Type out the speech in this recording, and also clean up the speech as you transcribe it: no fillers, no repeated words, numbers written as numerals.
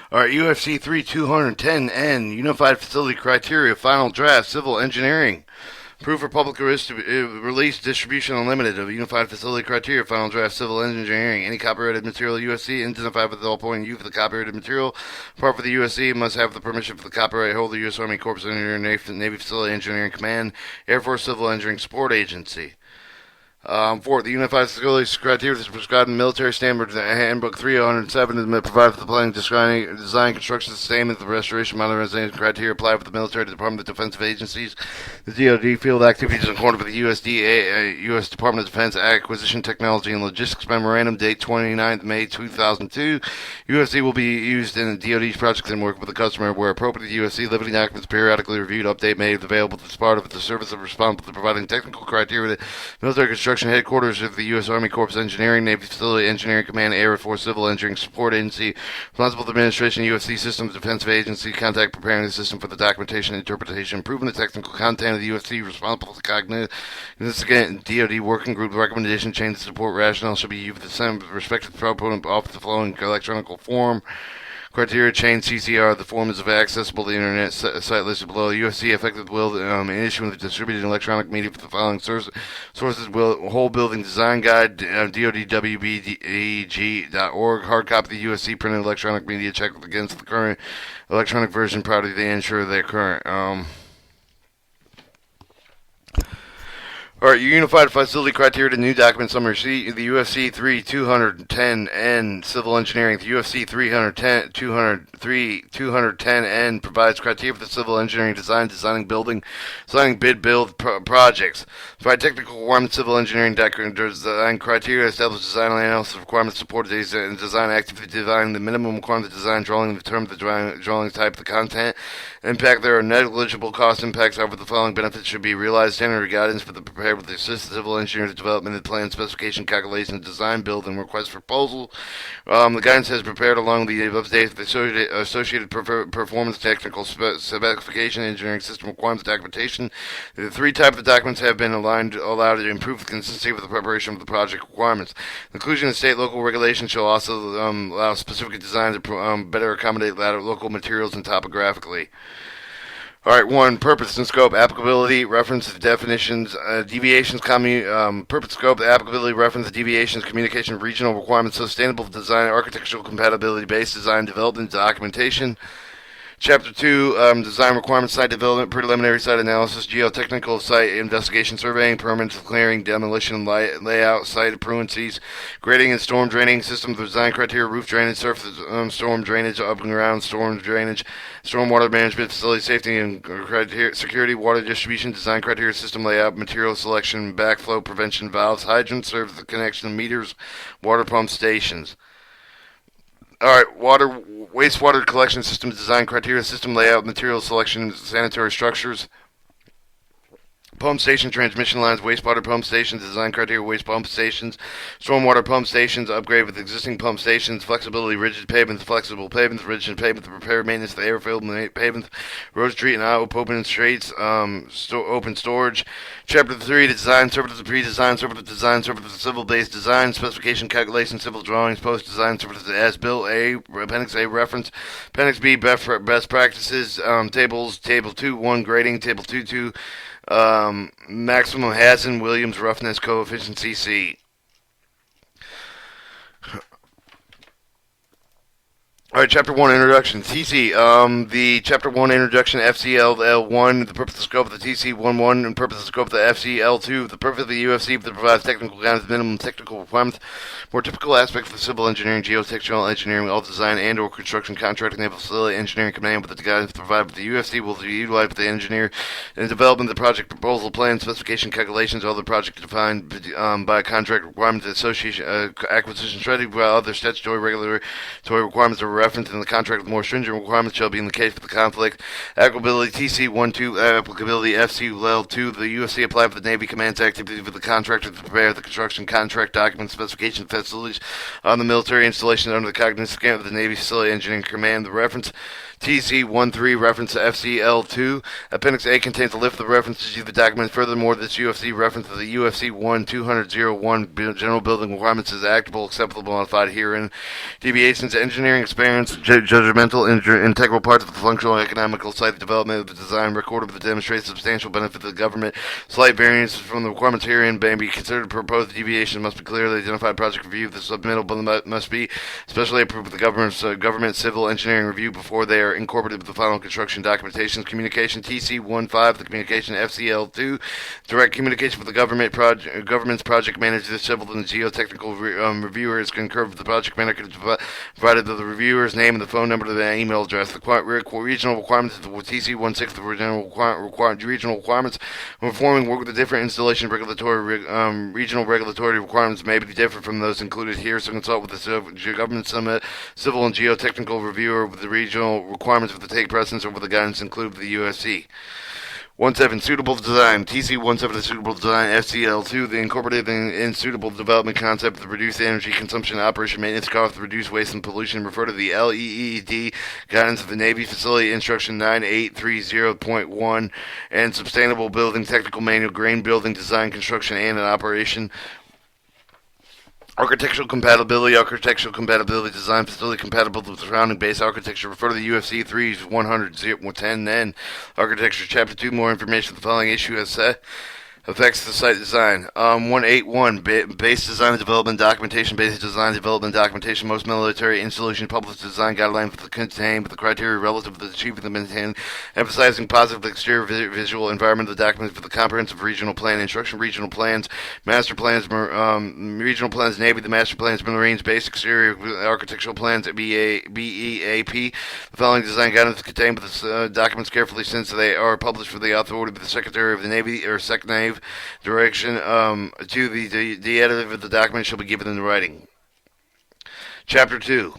All right, UFC 3210N, Unified Facility Criteria, Final Draft, Civil Engineering. Proof for public release, distribution unlimited of Unified Facility Criteria, Final Draft, Civil Engineering. Any copyrighted material USC identified with the all point use of the copyrighted material. Part for the USC must have the permission for the copyright holder, U.S. Army Corps of Engineering, Navy Facility Engineering Command, Air Force Civil Engineering Support Agency. Fourth, the Unified Facilities Criteria is prescribed in Military Standard Handbook 307 that provides for the planning, design, construction, sustainment, the restoration, modernization criteria applied for the military, the Department of Defensive agencies, the DoD field activities in accordance with the USDA, U.S. Department of Defense Acquisition, Technology, and Logistics Memorandum, date 29th May 2002. USC will be used in the DoD's projects and work with the customer where appropriate. The USC limiting documents periodically reviewed, update made available as part of the service of responsible for providing technical criteria to military construction headquarters of the U.S. Army Corps of Engineering, Navy Facility Engineering Command, Air Force Civil Engineering Support Agency, responsible for the administration, UFC Systems Defensive Agency, contact preparing the system for the documentation, interpretation, improving the technical content of the UFC, responsible for the cognizant DoD working group recommendation, change of support rationale should be used with the same respective proponent off the following electronic form. Criteria chain CCR. The form is accessible to the internet site listed below. UFC effective will in issuing the distributed electronic media for the following sources: will whole building design guide DoDWBEG.org. Hard copy of the UFC printed electronic media checked against the current electronic version. Proudly they ensure they're current. All right, your Unified Facility Criteria to new document summary sheet. The UFC 3210N Civil Engineering. The UFC 210N provides criteria for the civil engineering designing building, designing build projects. Provide technical requirements, civil engineering design criteria, establish design analysis requirements, support design activity, design the minimum requirement design, drawing the term of the drawing type, the content, impact. There are negligible cost impacts. However, the following benefits should be realized. Standard guidance for the prepared with the assist civil engineer development of the plan, specification, calculation, design, build, and request for proposal. The guidance has prepared along with the above data the associated performance, technical specification, engineering system requirements, documentation. The three types of documents have been allowed to improve the consistency with the preparation of the project requirements. The inclusion of state local regulations shall also allow specific designs to better accommodate local materials and topographically. All right, 1. Purpose and scope, applicability, reference to definitions, deviations, purpose, scope, applicability, reference to deviations, communication, regional requirements, sustainable design, architectural compatibility, based design, development, documentation. Chapter 2, design requirements, site development, preliminary site analysis, geotechnical site investigation, surveying, permits, clearing, demolition, layout, site appurtenances, grading and storm draining system, design criteria, roof drainage, surface storm drainage, up and ground storm drainage, stormwater management, facility safety and security, water distribution, design criteria, system layout, material selection, backflow prevention, valves, hydrants, service connection, meters, water pump stations. All right, wastewater collection system design criteria, system layout, material selection, sanitary structures, pump station, transmission lines, wastewater pump stations, design criteria, waste pump stations, stormwater pump stations, upgrade with existing pump stations, flexibility, rigid pavements, flexible pavements, rigid pavements, repair, maintenance, the airfield pavements, road, street, and open streets, open storage. Chapter 3, design, surface pre-design, surface design, surface civil-based design, specification, calculation, civil drawings, post-design, surface as-built, Appendix A, reference, Appendix B, best practices, tables, Table 2.1, grading, Table 2.2, maximum Hassan Williams roughness coefficient CC. All right, Chapter 1, Introduction. TC, the Chapter 1 Introduction, FCL1, the purpose and scope of the TC11, and purpose and scope of the FCL2, the purpose of the UFC that provides technical guidance, minimum technical requirements, more typical aspects of civil engineering, geotechnical engineering, all design and or construction, contracting, naval facility, engineering command, with the guidance provided by the UFC will be utilized by the engineer in development of the project proposal plan, specification, calculations, all the project defined by contract requirements, association, acquisition strategy, while other statutory regulatory requirements are referenced in the contract with more stringent requirements shall be in the case of the conflict. Applicability TC-12, applicability FC-2. The UFC applied for the Navy Command's activity for the contractor to prepare the construction contract documents, specification facilities on the military installation under the cognizance of the Navy Facility Engineering Command. The reference TC13 reference to FCL2. Appendix A contains a list of the references to the document. Furthermore, this UFC reference to the UFC 1-200-01 general building requirements is actable, acceptable, modified herein. Deviations, engineering experience, judgmental, integral parts of the functional, economical, site development of the design, recorded that demonstrates substantial benefit to the government. Slight variances from the requirements herein may be considered proposed deviation must be clearly identified. Project review. The submittal must be specially approved with the government civil engineering review before they are incorporated with the final construction documentation. Communication TC15, the communication FCL2, direct communication with the government's project manager, the civil and geotechnical reviewer is concurred with the project manager provided the reviewer's name and the phone number to the email address. The regional requirements of the TC16, the regional requirements when performing work with the different installation regulatory regional regulatory requirements may be different from those included here, so consult with the government summit, civil and geotechnical reviewer with the regional requirements for the take precedence over the guidance included with the USC. 17. Suitable design. TC17, the suitable design. FCL2, the incorporated and suitable development concept, the reduced energy consumption, operation, maintenance cost, the reduced waste and pollution. Refer to the LEED guidance of the Navy Facility Instruction 9830.1 and Sustainable Building Technical Manual, Grain Building Design, Construction, and Operation. Architectural compatibility design, facility compatible with the surrounding base architecture. Refer to the UFC 3-100-10N architecture. Chapter 2, more information. The following issue has affects the site design. 181, base design and development documentation, basic design development documentation, most military installation published design guidelines contained with the criteria relative to achieving the maintained, emphasizing positive exterior visual environment of the document for the comprehensive regional plan, instruction, regional plans, master plans, regional plans, Navy, the master plans, Marines, base exterior architectural plans, BEAP. The following design guidelines contained with the documents carefully since they are published for the authority of the Secretary of the Navy or SecNav. Direction to the editor of the document shall be given in writing. Chapter 2.